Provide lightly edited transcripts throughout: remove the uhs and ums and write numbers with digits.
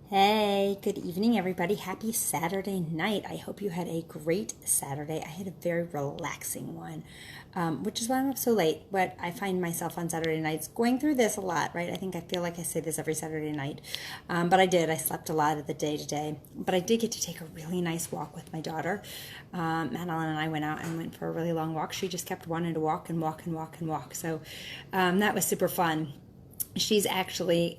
Hey, good evening, everybody. Happy Saturday night. I hope you had a great Saturday. I had a very relaxing one, which is why I'm up so late. But I find myself on Saturday nights going through this a lot, right? I feel like I say this every Saturday night. But I did. I slept a lot of the day today. But I did get to take a really nice walk with my daughter. Madeline and I went out and went for a really long walk. She just kept wanting to walk and walk and walk and walk. So that was super fun. She's actually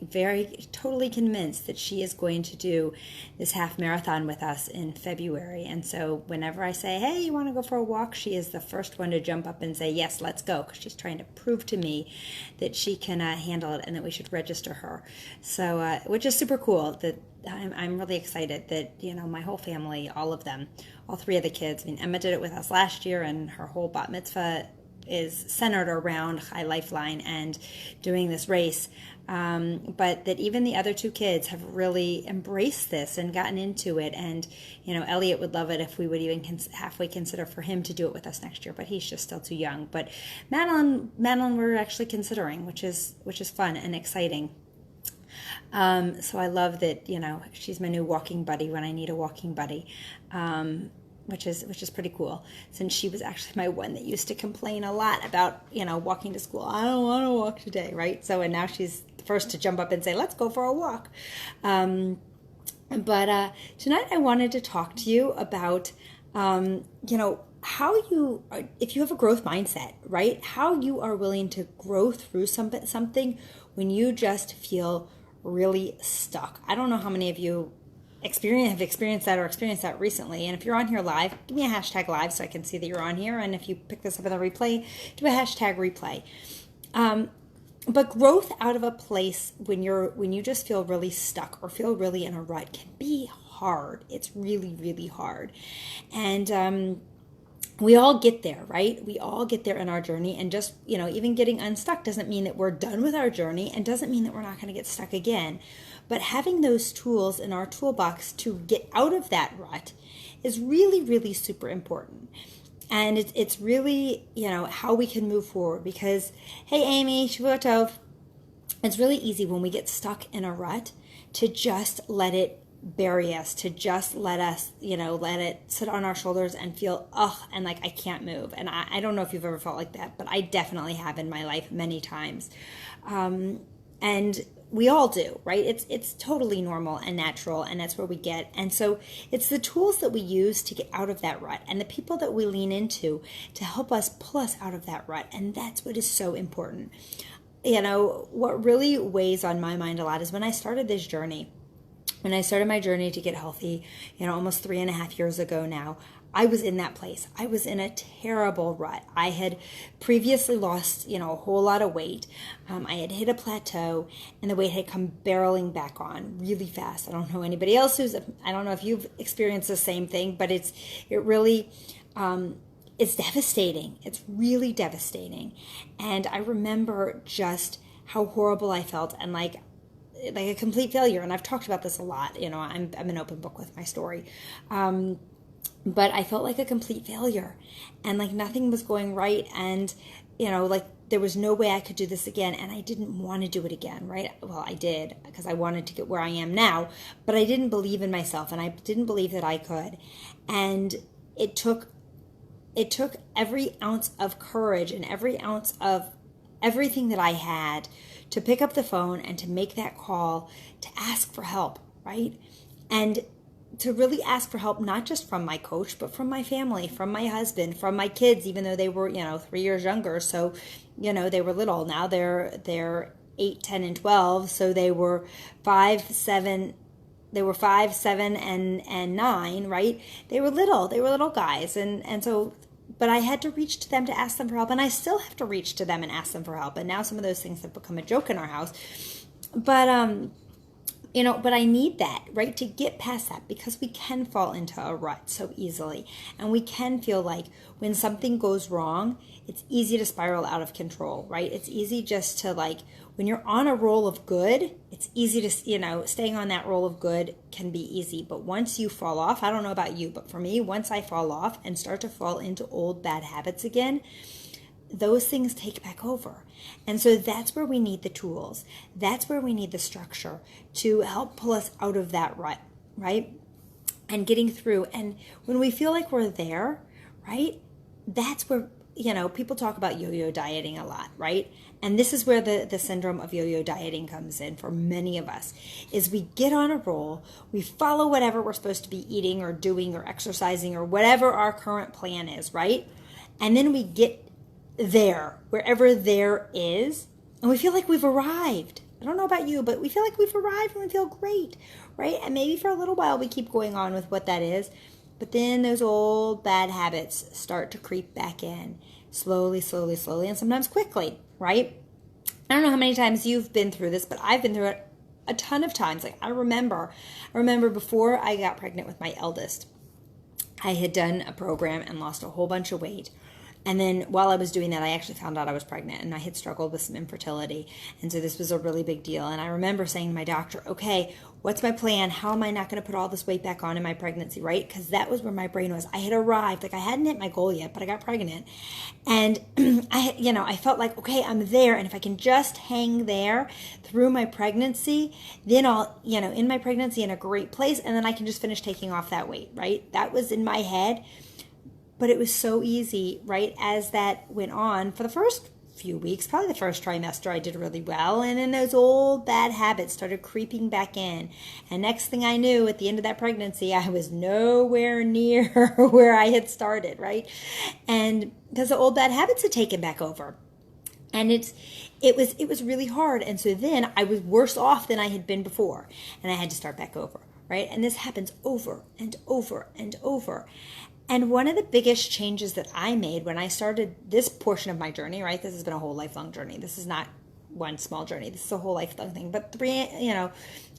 totally convinced that she is going to do this half marathon with us in February. And so whenever I say, hey, you want to go for a walk? She is the first one to jump up and say, yes, let's go. Because she's trying to prove to me that she can handle it and that we should register her. So, which is super cool. That I'm really excited that, my whole family, all of them, all three of the kids. Emma did it with us last year, and her whole bat mitzvah is centered around High Lifeline and doing this race. But that even the other two kids have really embraced this and gotten into it. And, Elliot would love it if we would even halfway consider for him to do it with us next year, but he's just still too young. But Madeline we're actually considering, which is fun and exciting. So I love that, she's my new walking buddy when I need a walking buddy. Which is pretty cool, since she was actually my one that used to complain a lot about, walking to school. I don't want to walk today, right? So, and now she's the first to jump up and say, let's go for a walk. But tonight I wanted to talk to you about, how you, if you have a growth mindset, right? How you are willing to grow through something when you just feel really stuck. I don't know how many of you have experienced that recently. And if you're on here live, give me a hashtag live so I can see that you're on here. And if you pick this up in the replay, do a hashtag replay. But growth out of a place when you just feel really stuck or feel really in a rut can be hard. It's really, really hard. And we all get there, right? We all get there in our journey, and just, even getting unstuck doesn't mean that we're done with our journey, and doesn't mean that we're not going to get stuck again. But having those tools in our toolbox to get out of that rut is really, really super important. And it's really, how we can move forward, because, hey, Amy, Shavua Tov, it's really easy when we get stuck in a rut to just let it bury us, to just let us, let it sit on our shoulders and feel, and like I can't move. And I don't know if you've ever felt like that, but I definitely have in my life many times. And we all do, right? It's totally normal and natural, and that's where we get. And so it's the tools that we use to get out of that rut, and the people that we lean into to help us pull us out of that rut. And that's what is so important. What really weighs on my mind a lot is when I started this journey. When I started my journey to get healthy, almost 3.5 years ago now, I was in that place. I was in a terrible rut. I had previously lost, a whole lot of weight. I had hit a plateau, and the weight had come barreling back on really fast. I don't know anybody else I don't know if you've experienced the same thing, but it really, it's devastating. It's really devastating. And I remember just how horrible I felt, and like a complete failure. And I've talked about this a lot. I'm an open book with my story. But I felt like a complete failure, and like nothing was going right. And, there was no way I could do this again. And I didn't want to do it again, right? Well, I did, because I wanted to get where I am now, but I didn't believe in myself, and I didn't believe that I could. And it took every ounce of courage and every ounce of everything that I had to pick up the phone and to make that call, to ask for help, right? And to really ask for help, not just from my coach, but from my family, from my husband, from my kids, even though they were, 3 years younger. So, they were little. Now they're 8, 10, and 12. So they were 5, 7, and 9, right? They were little guys. And so, but I had to reach to them to ask them for help, and I still have to reach to them and ask them for help. And now some of those things have become a joke in our house. But, but I need that, right, to get past that, because we can fall into a rut so easily. And we can feel like when something goes wrong, it's easy to spiral out of control, right? It's easy just to, like, when you're on a roll of good, it's easy to, staying on that roll of good can be easy. But once you fall off, I don't know about you, but for me, once I fall off and start to fall into old bad habits again, those things take back over. And so that's where we need the tools. That's where we need the structure to help pull us out of that rut, right? And getting through. And when we feel like we're there, right, that's where, people talk about yo-yo dieting a lot, right? And this is where the syndrome of yo-yo dieting comes in for many of us, is we get on a roll, we follow whatever we're supposed to be eating or doing or exercising or whatever our current plan is, right? And then we get there, wherever there is, and we feel like we've arrived. I don't know about you, but we feel like we've arrived and we feel great, right? And maybe for a little while we keep going on with what that is, but then those old bad habits start to creep back in slowly, slowly, slowly, and sometimes quickly, right? I don't know how many times you've been through this, but I've been through it a ton of times. Like I remember before I got pregnant with my eldest, I had done a program and lost a whole bunch of weight. And then while I was doing that, I actually found out I was pregnant and I had struggled with some infertility. And so this was a really big deal. And I remember saying to my doctor, okay, what's my plan? How am I not going to put all this weight back on in my pregnancy, right? Because that was where my brain was. I had arrived. Like I hadn't hit my goal yet, but I got pregnant. And I felt like, okay, I'm there. And if I can just hang there through my pregnancy, then I'll, in my pregnancy in a great place. And then I can just finish taking off that weight, right? That was in my head. But it was so easy, right? As that went on for the first few weeks, probably the first trimester, I did really well. And then those old bad habits started creeping back in. And next thing I knew, at the end of that pregnancy, I was nowhere near where I had started, right? And because the old bad habits had taken back over. And it was really hard. And so then I was worse off than I had been before. And I had to start back over, right? And this happens over and over and over. And one of the biggest changes that I made when I started this portion of my journey, right? This has been a whole lifelong journey. This is not one small journey. This is a whole lifelong thing. But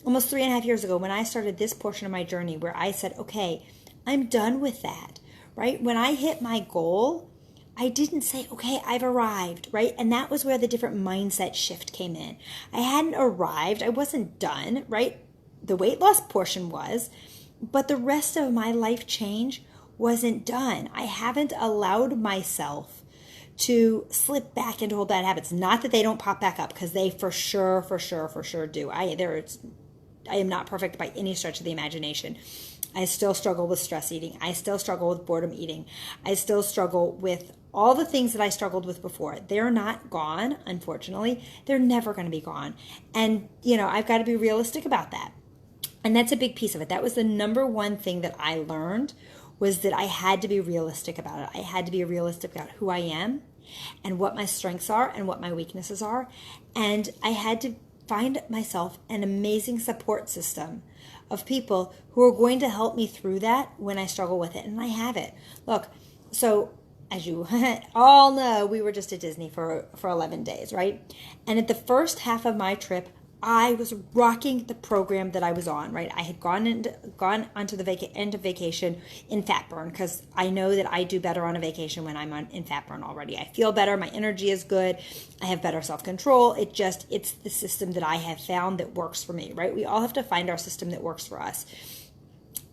almost 3.5 years ago, when I started this portion of my journey where I said, okay, I'm done with that, right? When I hit my goal, I didn't say, okay, I've arrived, right? And that was where the different mindset shift came in. I hadn't arrived. I wasn't done, right? The weight loss portion was, but the rest of my life change wasn't done. I haven't allowed myself to slip back into old bad habits. Not that they don't pop back up, because they for sure do. I am not perfect by any stretch of the imagination. I still struggle with stress eating. I still struggle with boredom eating. I still struggle with all the things that I struggled with before. They're not gone, unfortunately. They're never going to be gone. And, I've got to be realistic about that. And that's a big piece of it. That was the number one thing that I learned, was that I had to be realistic about it. I had to be realistic about who I am and what my strengths are and what my weaknesses are. And I had to find myself an amazing support system of people who are going to help me through that when I struggle with it. And I have it. Look, so as you all know, we were just at Disney for 11 days, right? And at the first half of my trip, I was rocking the program that I was on, right? I had gone onto the end of vacation in fat burn, because I know that I do better on a vacation when I'm in fat burn already. I feel better. My energy is good. I have better self-control. It's the system that I have found that works for me, right? We all have to find our system that works for us.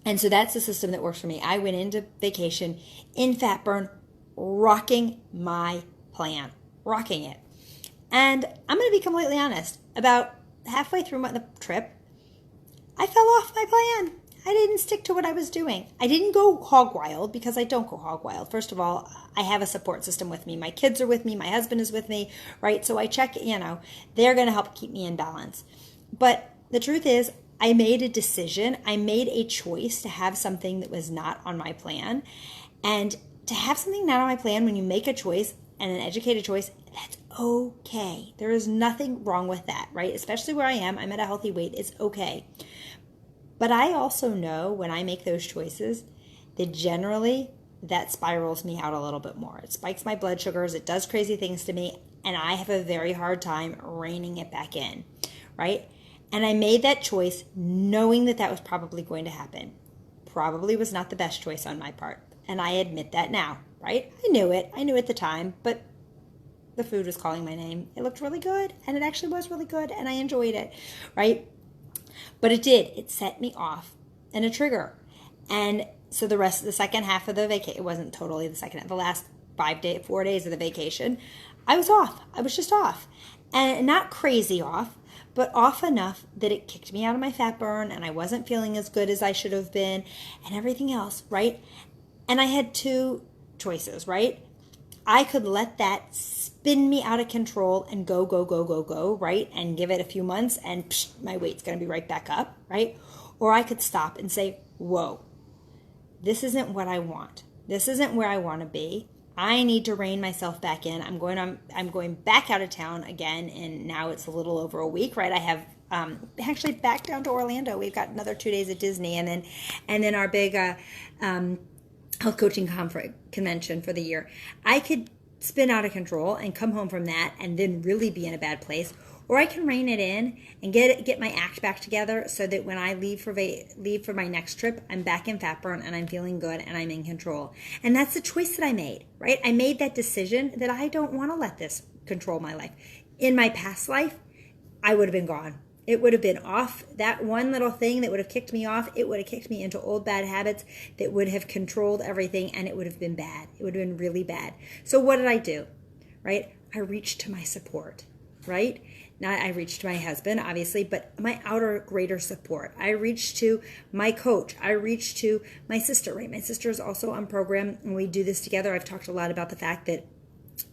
And so that's the system that works for me. I went into vacation in fat burn, rocking my plan, rocking it. And I'm going to be completely honest, about halfway through the trip, I fell off my plan. I didn't stick to what I was doing. I didn't go hog wild, because I don't go hog wild. First of all, I have a support system with me. My kids are with me. My husband is with me, right? So I check, they're going to help keep me in balance. But the truth is, I made a decision. I made a choice to have something that was not on my plan. And to have something not on my plan, when you make a choice, and an educated choice, that's okay. There is nothing wrong with that, right? Especially where I am. I'm at a healthy weight. It's okay. But I also know when I make those choices that generally that spirals me out a little bit more. It spikes my blood sugars. It does crazy things to me. And I have a very hard time reining it back in, right? And I made that choice knowing that that was probably going to happen. Probably was not the best choice on my part. And I admit that now, right? I knew it. I knew at the time, but the food was calling my name. It looked really good, and it actually was really good, and I enjoyed it, right? But it did. It set me off in a trigger. And so the second half of the vacation, it wasn't totally the second half, the last 4 days of the vacation, I was off. I was just off. And not crazy off, but off enough that it kicked me out of my fat burn and I wasn't feeling as good as I should have been and everything else, right? And I had two choices, right? I could let that spin me out of control and go, right? And give it a few months and my weight's going to be right back up, right? Or I could stop and say, whoa, this isn't what I want. This isn't where I want to be. I need to rein myself back in. I'm going back out of town again, and now it's a little over a week, right? I have actually back down to Orlando. We've got another 2 days at Disney, and then our big health coaching convention for the year. I could spin out of control and come home from that, and then really be in a bad place. Or I can rein it in and get my act back together so that when I leave for my next trip, I'm back in fat burn and I'm feeling good and I'm in control. And that's the choice that I made, right? I made that decision that I don't want to let this control my life. In my past life, I would have been gone. It would have been off. That one little thing that would have kicked me off, it would have kicked me into old bad habits that would have controlled everything, and it would have been bad. It would have been really bad. So what did I do, right? I reached to my support, right? Not I reached to my husband, obviously, but my outer greater support. I reached to my coach. I reached to my sister, right? My sister is also on program, and we do this together. I've talked a lot about the fact that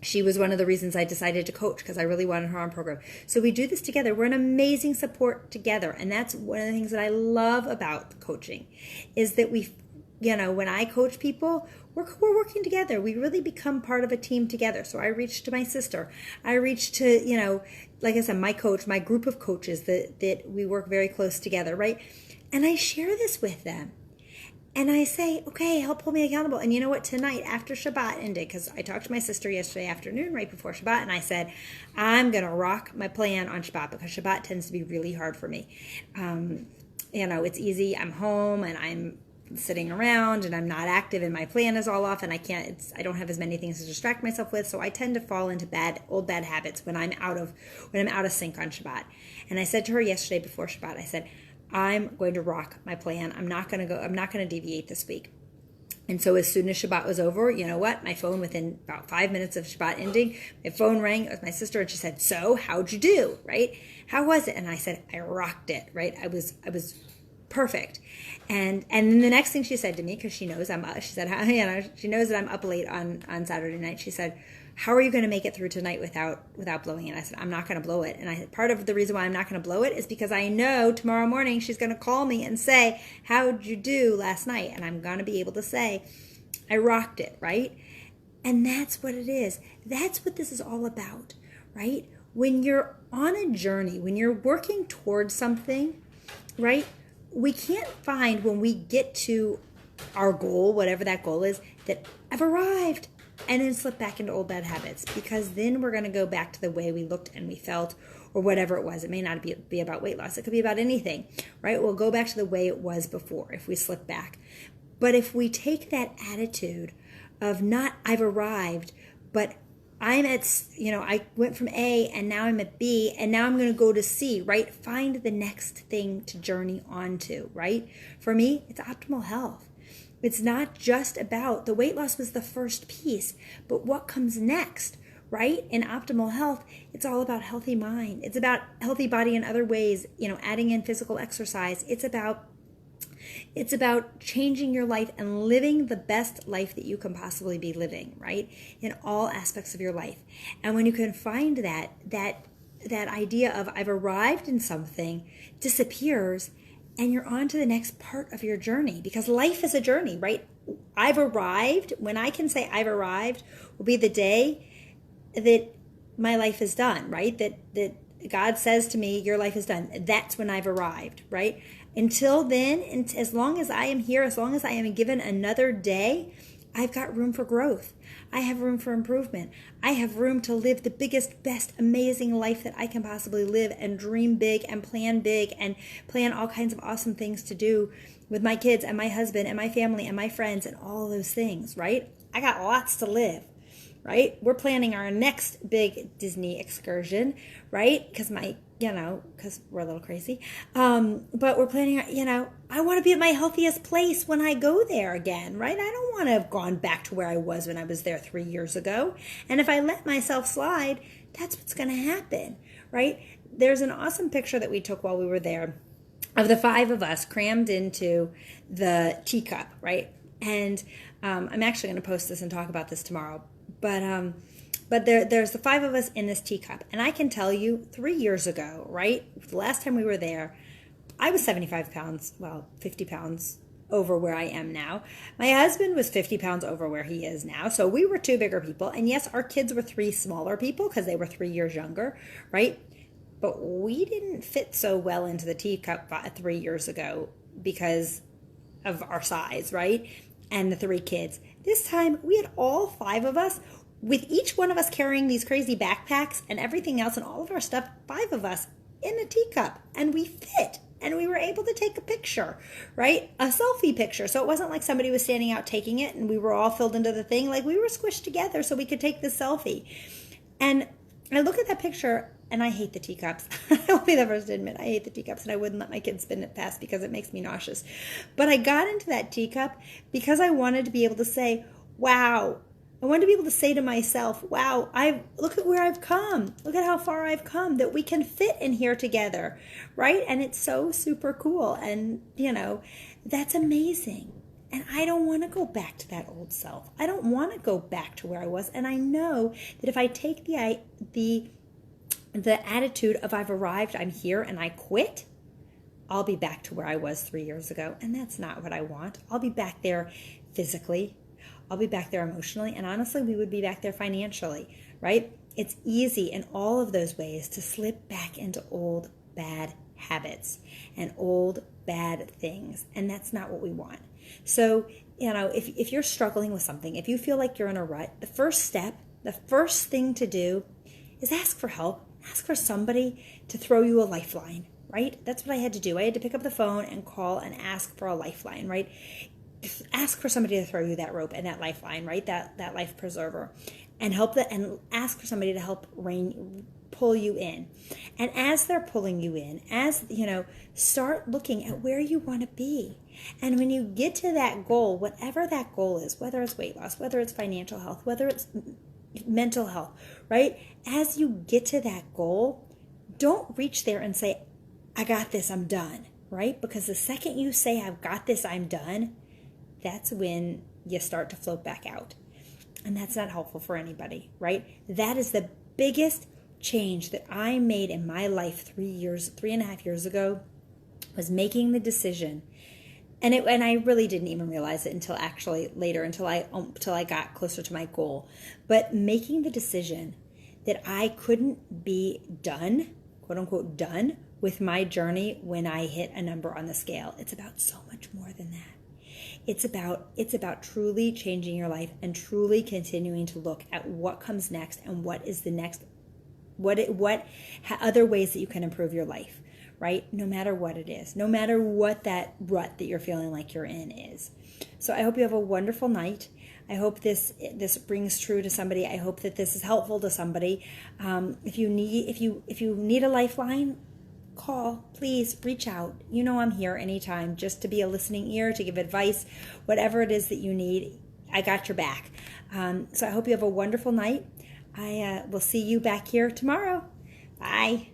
she was one of the reasons I decided to coach, because I really wanted her on program. So we do this together. We're an amazing support together. And that's one of the things that I love about coaching is that when I coach people, we're working together. We really become part of a team together. So I reached to my sister. I reached to, like I said, my coach, my group of coaches that we work very close together, right? And I share this with them. And I say, okay, help hold me accountable. And you know what? Tonight, after Shabbat ended, because I talked to my sister yesterday afternoon, right before Shabbat, and I said, I'm going to rock my plan on Shabbat, because Shabbat tends to be really hard for me. It's easy. I'm home, and I'm sitting around, and I'm not active, and my plan is all off, and I don't have as many things to distract myself with, so I tend to fall into old bad habits when I'm out of sync on Shabbat. And I said to her yesterday before Shabbat, I said, I'm going to rock my plan. I'm not going to deviate this week. And so as soon as Shabbat was over, you know what? My phone, within about 5 minutes of Shabbat ending, my phone rang. It was my sister, and she said, so how'd you do, right? How was it? And I said, I rocked it, right? I was perfect. And then the next thing she said to me, because she knows she knows that I'm up late on Saturday night. She said, how are you going to make it through tonight without blowing it? I said, I'm not going to blow it. And part of the reason why I'm not going to blow it is because I know tomorrow morning she's going to call me and say, how'd you do last night? And I'm going to be able to say, I rocked it, right? And that's what it is. That's what this is all about, right? When you're on a journey, when you're working towards something, right? We can't find, when we get to our goal, whatever that goal is, that I've arrived, and then slip back into old bad habits, because then we're going to go back to the way we looked and we felt, or whatever it was. It may not be about weight loss. It could be about anything, right? We'll go back to the way it was before if we slip back. But if we take that attitude of not I've arrived, but I'm at, I went from A and now I'm at B and now I'm going to go to C, right? Find the next thing to journey onto, right? For me, it's optimal health. It's not just about, the weight loss was the first piece, but what comes next, right? In optimal health, it's all about healthy mind. It's about healthy body in other ways, adding in physical exercise. It's about changing your life and living the best life that you can possibly be living, right? In all aspects of your life. And when you can find that idea of I've arrived in something disappears, and you're on to the next part of your journey, because life is a journey, right? I've arrived. When I can say I've arrived will be the day that my life is done, right? That God says to me, your life is done. That's when I've arrived, right? Until then, and as long as I am here, as long as I am given another day, I've got room for growth. I have room for improvement. I have room to live the biggest, best, amazing life that I can possibly live, and dream big and plan all kinds of awesome things to do with my kids and my husband and my family and my friends and all those things, right? I got lots to live. right? We're planning our next big Disney excursion, right? Because because we're a little crazy. But we're planning, I want to be at my healthiest place when I go there again, right? I don't want to have gone back to where I was when I was there 3 years ago. And if I let myself slide, that's what's going to happen, right? There's an awesome picture that we took while we were there of the 5 of us crammed into the teacup, right? And I'm actually going to post this and talk about this tomorrow. But there's the 5 of us in this teacup. And I can tell you 3 years ago, right? The last time we were there, I was 75 pounds, 50 pounds over where I am now. My husband was 50 pounds over where he is now. So we were 2 bigger people. And yes, our kids were 3 smaller people because they were 3 years younger, right? But we didn't fit so well into the teacup 3 years ago because of our size, right? And the 3 kids. This time we had all 5 of us, with each one of us carrying these crazy backpacks and everything else and all of our stuff, 5 of us in a teacup, and we fit. And we were able to take a picture, right? A selfie picture. So it wasn't like somebody was standing out taking it and we were all filled into the thing. Like, we were squished together so we could take the selfie. And I look at that picture and I hate the teacups. I'll be the first to admit I hate the teacups, and I wouldn't let my kids spin it past because it makes me nauseous. But I got into that teacup because I wanted to be able to say, wow. I wanted to be able to say to myself, wow, look at where I've come. Look at how far I've come, that we can fit in here together, right? And it's so super cool. And, that's amazing. And I don't want to go back to that old self. I don't want to go back to where I was. And I know that if I take the attitude of I've arrived, I'm here, and I quit, I'll be back to where I was 3 years ago. And that's not what I want. I'll be back there physically. I'll be back there emotionally. And honestly, we would be back there financially, right? It's easy in all of those ways to slip back into old bad habits and old bad things. And that's not what we want. So, if you're struggling with something, if you feel like you're in a rut, the first thing to do is ask for help. Ask for somebody to throw you a lifeline, right? That's what I had to do. I had to pick up the phone and call and ask for a lifeline, right? Ask for somebody to throw you that rope and that lifeline, right? That life preserver, and and ask for somebody to help pull you in. And as they're pulling you in, start looking at where you want to be. And when you get to that goal, whatever that goal is, whether it's weight loss, whether it's financial health, whether it's mental health, right? As you get to that goal, don't reach there and say, I got this, I'm done, right? Because the second you say, I've got this, I'm done, that's when you start to float back out. And that's not helpful for anybody, right? That is the biggest change that I made in my life 3.5 years ago, was making the decision. And I really didn't even realize it until actually later, until I got closer to my goal. But making the decision that I couldn't be done, quote unquote done, with my journey when I hit a number on the scale. It's about so much more than that. It's about truly changing your life and truly continuing to look at what comes next and what is the next, other ways that you can improve your life, right? No matter what it is, no matter what that rut that you're feeling like you're in is. So I hope you have a wonderful night. I hope this rings true to somebody. I hope that this is helpful to somebody. If you need a lifeline, call, please reach out. I'm here anytime, just to be a listening ear, to give advice, whatever it is that you need. I got your back. So I hope you have a wonderful night. I will see you back here tomorrow. Bye.